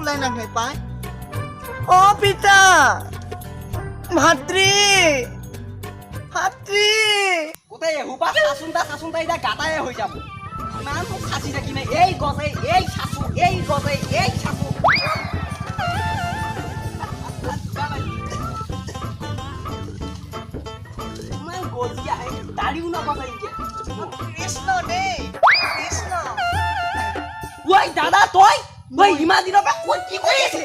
ওলাই নাহে পাই অ পিতা ভাতৃ ভাতৃ গোটেই এহুপা চাচোনটা এতিয়া গাটায়ে হৈ যাব ইমান মোক খাচি থাকি নাই এই গছে এই চাচো এই গছে এই চাচো ইমান গজিয়া দাড়িও নাপাই কৃষ্ণ দেই কৃষ্ণ ঐ দাদা তই ঐ ইমান দিনৰ পৰা ক'ত কি কৰি আছে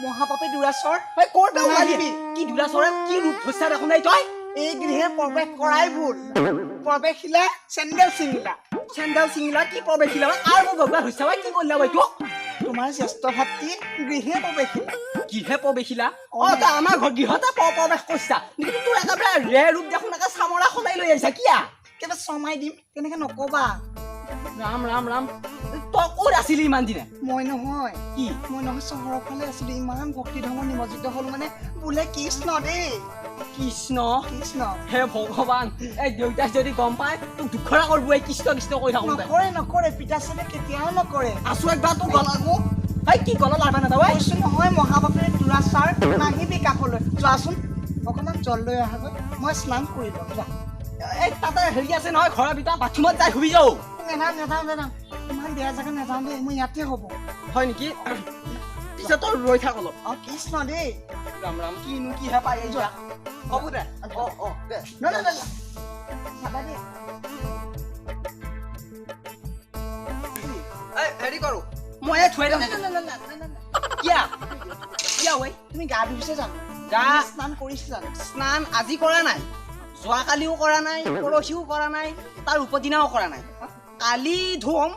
মহাপাপে দুৰাচৰ ক'ত ওলাবি কি দুৰাচৰে কি ৰূপ ধৰিছা দেখোন নাই তই এই গৃহে প্ৰৱেশ কৰাই ভুল প্ৰৱেশিলা চেণ্ডেল চিঙিলা কি প্ৰৱেশিলা আৰু মোক ভগৱান হৈছে কি কৰিলা বাইতো তোমাৰ জ্যেষ্ঠ ভাতৃ গৃহে প্ৰৱেশিলা কিহে প্ৰৱেশিলা তই আমাৰ ঘৰ গৃহতে প্ৰৱেশ কৰিছা কিন্তু তোৰ একেবাৰে ৰে ৰূপ দেখোন একে চামৰা সলাই লৈ আহিছা কিয়া কেতিয়াবা চমাই দিম তেনেকে নকবা ৰাম ৰাম ৰাম তই ক'ত আছিলি ইমান দিনে মই নহয় কি মই নহয় চহৰৰ ফালে আছিলো ইমান ভক্তি ধৰ্ম নিমজ্জিত হলো মানে বোলে কৃষ্ণ দেই কৃষ্ণ কৃষ্ণ হে ভগৱান এই দেউতাই যদি গম পায় তোক দুখৰা কৰিব এই কৃষ্ণ কৃষ্ণ কৰি থাকোঁ নকৰে পিতাচাৰে কেতিয়াও নকৰে আছো একবাৰ তোক গলাগো এই কি গলা লাভ নাযাব কৈছো নহয় মহাপাপেৰে দুৰাচাৰ নাহিবি কাষলৈ যোৱাচোন অকণমান জল লৈ আহাগৈ মই স্নান কৰি লওঁ যোৱা এই তাতে হেৰি আছে নহয় ঘৰৰ ভিতৰত বাথৰুমত যাই শুবি যাওঁ নেযাওঁ ইমান বেয়া জেগা নেযাওঁ দেই মোৰ ইয়াতে হ'ব হয় নেকি পিছত তই ৰৈ থাক অলপ অ কৃষ্ণ দেই ৰাম ৰাম কিনো কিহে পাই যোৱা হ'ব দে দে চাবা দেই হেৰি কৰো মই থৈ দিম কিয়া ঐ তুমি গা ধুইছে জানো গা স্নান কৰিছে জানো স্নান আজি কৰা নাই যোৱাকালিও কৰা নাই পৰহিও কৰা নাই তাৰ উপদিনাও কৰা নাই কালি ধুম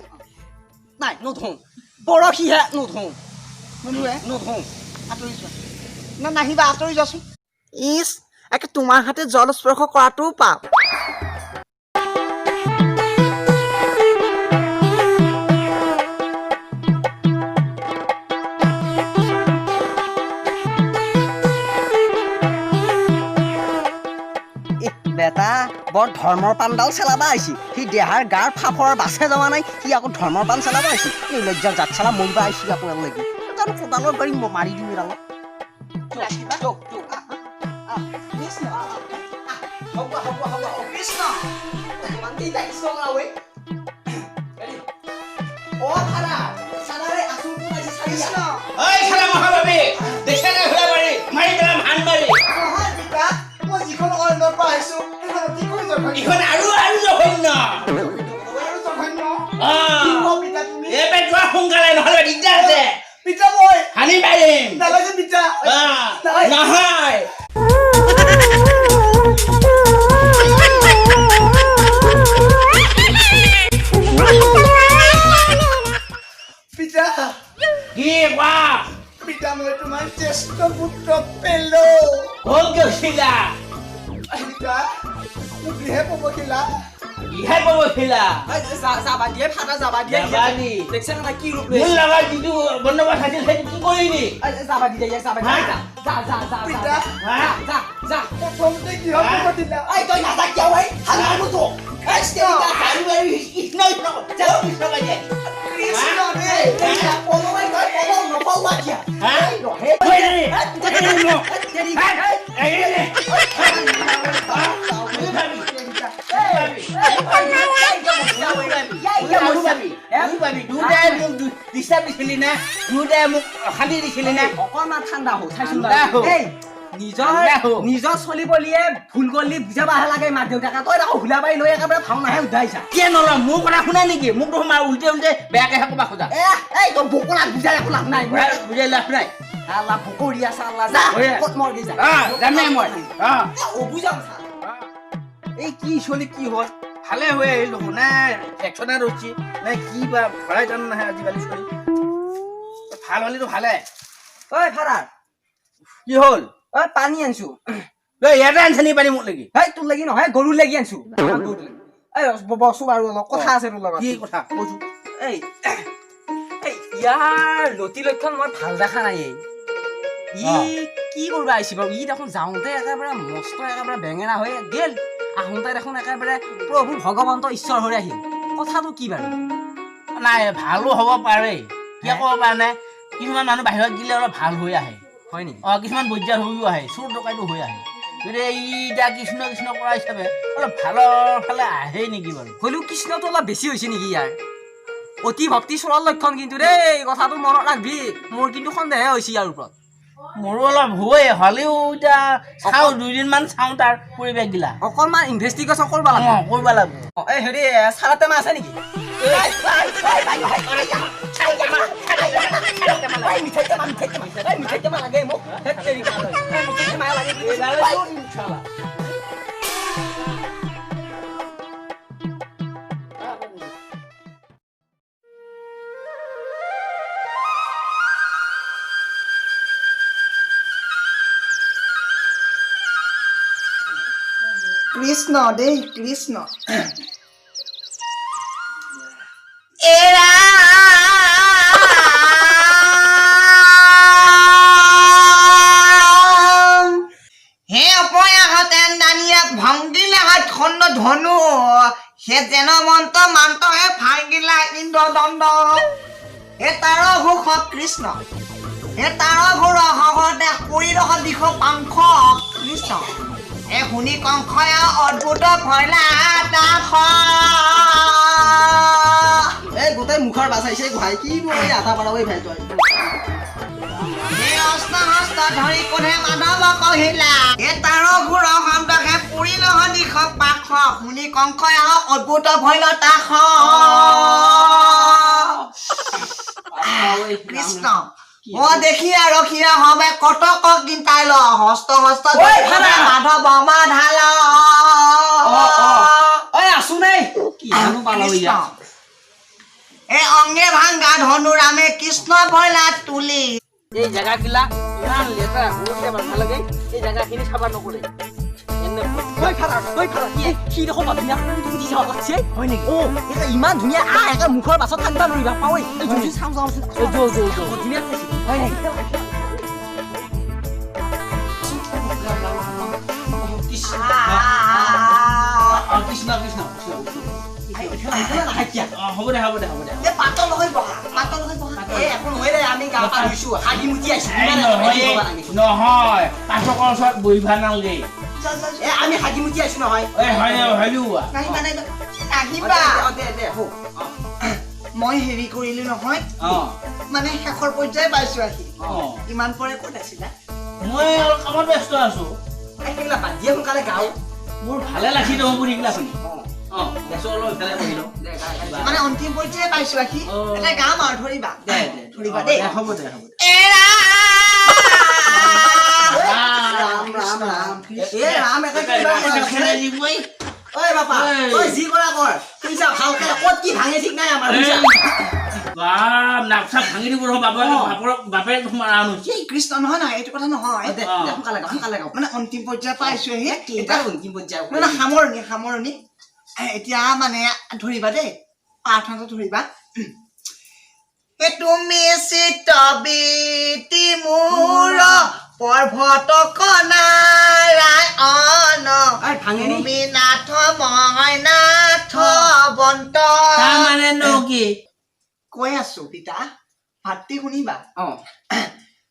নাই নধুম পৰহিহে নধুম নধুম আঁতৰি যোৱা নাহিবা আঁতৰি যোৱাচোন ইচ একে তোমাৰ হাতে জল স্পৰ্শ কৰাটোও পাপ বেটা বৰ ধৰ্মৰ পাণডাল চেলাবা আহিছি সি দেহাৰ গাৰ ফাফৰ বাছে যোৱা নাই সি আকৌ ধৰ্মৰ পাণ চেলাবা আহিছি এই লজ্জাৰ জাত চেলা মৰিবা আহিছি আপোনাৰ লাগি জানো কোদালৰ গাড়ী মাৰি দিম এডালত সোনকালে নহলে দিগদাৰ আছে পিতা মই হানি পাৰিম নালাগে পিতা নহয় পিতা কি কোৱা পিতা মই তোমাৰ জ্যেষ্ঠ পুত্ৰ পেলো ক'ত গৈছিলা পিতা মোক গৃহে প্ৰৱেশিলা কিহে কৈছিলা যাবা দিয়ে ফাটা যাবা দিয়ে যাবানি দেখছে না কি ৰূপ মোৰ লগত যিটো বন্দোবস্ত আছিল সেইটো কি কৰিলি যাবা দিয়ে যাবা পিতা যা প্ৰথমতে গৃহ প্ৰৱেশিলা এই তই নাযা কিয় ভাই হালানো তো কৃষ্ণ কৃষ্ণ কৃষ্ণ দেই পলৱাই তই পলৱ নপলৱা কিয়া অকণমান ঠাণ্ডা হও চাইছো নিজৰ চলিবলিয়ে ভুল গলি বুজাবাহে লাগে মাক দেউতাকে তই আকৌ ভুলাবাই লৈ একেবাৰে ভাওনাহে উঠাইছা কিয় নলয় মোৰ কথা শুনা নেকি মোক তোমাৰ উল্টে উল্টে বেয়াকে ক'বা খোজা এই তই বকলাক বুজাই একো লাভ নাই বুজাই লাভ নাই আল্লাহ ভকৰি আছা আল্লাহ যা ক'ত মৰবি যা জানাই মই বুজাম এই কি চলি কি হ'ল ভালে হৈ আহিল দেখোন নে একচনে ৰৈছি নে কি বা ভৰাই জানো নাহে আজিকালি চলি ভাল হ'লেতো ভালে ঐ ফাদাৰ কি হ'ল ঐ পানী আনছো ইয়াতে আনচানি পানী মোক লাগি হেই তোৰ লাগি নহয় গৰু লাগি আনছো এই বসু বাৰু অলপ কথা আছে তোৰ লগত কি কথা কৈছো এই ইয়াৰ লতি লক্ষণ মই ভাল দেখা নাই ই কি কৰিব আহিছে বাৰু ই দেখোন যাওঁতে একেবাৰে মস্ত একেবাৰে বেঙেনা হৈ গেল আহোঁতে দেখোন একেবাৰে প্ৰভু ভগৱন্ত ঈশ্বৰ হৈ আহিল কথাটো কি বাৰু নাই ভালো হ'ব পাৰে কিয় ক'ব পৰা নাই কিছুমান মানুহ বাহিৰত গ'লে অলপ ভাল হৈ আহে হয় নেকি কিছুমান বৈদ্যাৰ হৈও আহে চোৰ ডকাইতো হৈ আহে গতিকে ই এতিয়া কৃষ্ণ কৃষ্ণ কৰা হিচাপে অলপ ভালৰ ফালে আহে নেকি বাৰু হ'লেও কৃষ্ণটো অলপ বেছি হৈছে নেকি ইয়াৰ অতি ভক্তি চোৰৰ লক্ষণ কিন্তু দেই কথাটো মনত ৰাখবি মোৰ কিন্তু সন্দেহে হৈছে ইয়াৰ ওপৰত মোৰো অলপ হয় হ'লেও এতিয়া চাওঁ 2 দিনমান চাওঁ তাৰ পৰিৱেশগিলা অকণমান ইনভেষ্টিগেশ্যন কৰিব লাগিব কৰিব লাগিব এই হেৰি চাৰা টেমা আছে নেকি মিঠাই টেমা লাগে মোক কৃষ্ণ দেই কৃষ্ণ হে অপয়াহতেন দানিয়াক ভংগিলে হাত খণ্ড ধনু হে যেন মন্ত মান্ত হে ভাঙ্গিলা ইন্দ্র দণ্ড হে তার ঘোষ কৃষ্ণ হে তার ঘোর হহতে শরীর দিশ পাংখ কৃষ্ণ হে শুনি কংসয়া অদ্ভুত ভয়লা দাস এই গোটেই মুখৰ বাচাইছে ভাই কি মই আধা পাৰাবই ভাই তই হে অস্ত হস্ত ধৰি কোনে মাধৱ কহিলা হে তাৰ ঘোৰ শব্দহে পৰিল দিশ পাখ শুনি কংসয়া অদ্ভুত ভয়লা দাস কৃষ্ণ ও দেখিয়া ৰখিয়া হবে কটক গিন্তাই ল হস্ত হস্ত মাধৱ মাধাল ঐ আছো নাই কি জানো পালাও ইয়া এ অংগে ভাঙ্গা ধনু ৰামে কৃষ্ণ ভয়লা তুলি এই জায়গাগিলা ইমান লেতেৰা হৈ ভাল লাগে এই জায়গাখিনি চাবা নকৰে কি দেখোন ধুনীয়া তুমি যাব লাগছে হয় নেকি অ এটা ইমান ধুনীয়া একে মুখৰ বাছত থাকিব নোৱাৰিবা পাৱই চাওঁ ধুনীয়া হয় নেকি কৃষ্ণ কৃষ্ণ হ'ব দে এ পাতল হৈ বহা এই একো নহয় দে আমি গা পা ধুইছো হাগি মুতি আহিছো নহয় পাঠকৰ ওচৰত বহিবা নালাগে এ আমি হাগি মুতি আহিছো নহয় নাহিবা দে মই হেৰি কৰিলো নহয় মানে শেষৰ পৰ্যায়ে পাইছো আহি ইমান পৰে ক'ত আছিলা মই অলপ কামত ব্যস্ত আছো সেইগিলা বাদ দিয়ে সোনকালে গাওঁ মোৰ ভালে লাগি দেখোন পুৰিগিলা শুনি দেশৰ অলপ ইফালে বহিলো মানে অন্তিম পৰ্যায়ে পাইছো আহি এটা গাম আৰু ধৰিবা ধৰিবা দেই হ'ব দে ৰাম ৰাম ৰাম এ ৰাম এটা কিবা ঐ বাপা ঐ যি কৰা কৰ পইচা ভালকে ক'ত কি ভাঙে ঠিক নাই আমাৰ নাকচা ভাঙি দিব বাপে মাৰা কৃষ্ণ নহয় নহয় এইটো কথা নহয় সোনকালে গাওঁ মানে অন্তিম পৰ্যায়ে পাইছো আহি এটা অন্তিম পৰ্যায় মানে সামৰণি এতিয়া মানে ধৰিবা দেই প্ৰাৰ্থনাটো ধৰিবা তুমি চিতবিতি মোৰ পৰ্বত কনাৰায়ণ তুমি নাথ মই নাথ বন্ত তাৰমানে নো কি কৈ আছো পিতা ভাতৃ শুনিবা অ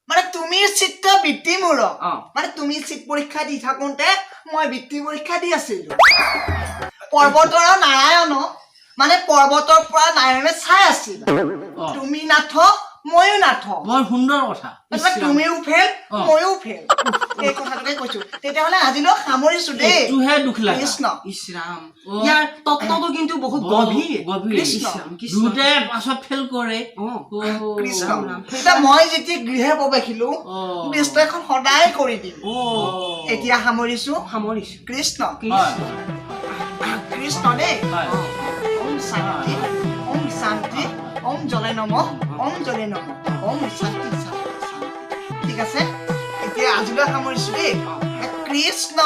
মানে তুমি চিত্ৰ বৃত্তি মোৰ অ মানে তুমি চিত পৰীক্ষা দি থাকোঁতে মই বৃত্তি পৰীক্ষা দি আছিলো পৰ্বতৰ নাৰায়ণ মানে পৰ্বতৰ পৰা নাৰায়ণে চাই আছিল তুমি নাথ ময়ো নাথ বৰ সুন্দৰ কথা তুমিও ফেল ময়ো ফেল এই কথাটোকে কৈছো তেতিয়াহ'লে আজিলৈ সামৰিছো দেই তুহে দুখ লাগে কৃষ্ণ ইছৰাম ইয়াৰ তত্ত্বটো কিন্তু বহুত গভীৰ কৃষ্ণ দুটা পাছত ফেল কৰে কৃষ্ণ এতিয়া মই যেতিয়া গৃহে প্ৰৱেশিলো ব্যস্ত এখন সদায় কৰি দিম এতিয়া সামৰিছো কৃষ্ণ কৃষ্ণ দেই ওম শান্তি ওম শান্তি ওম জলে নমঃ ওম জলে নমঃ ওম শান্তি ঠিক আছে এতিয়া আজিলৈ সামৰিছো দেই কৃষ্ণ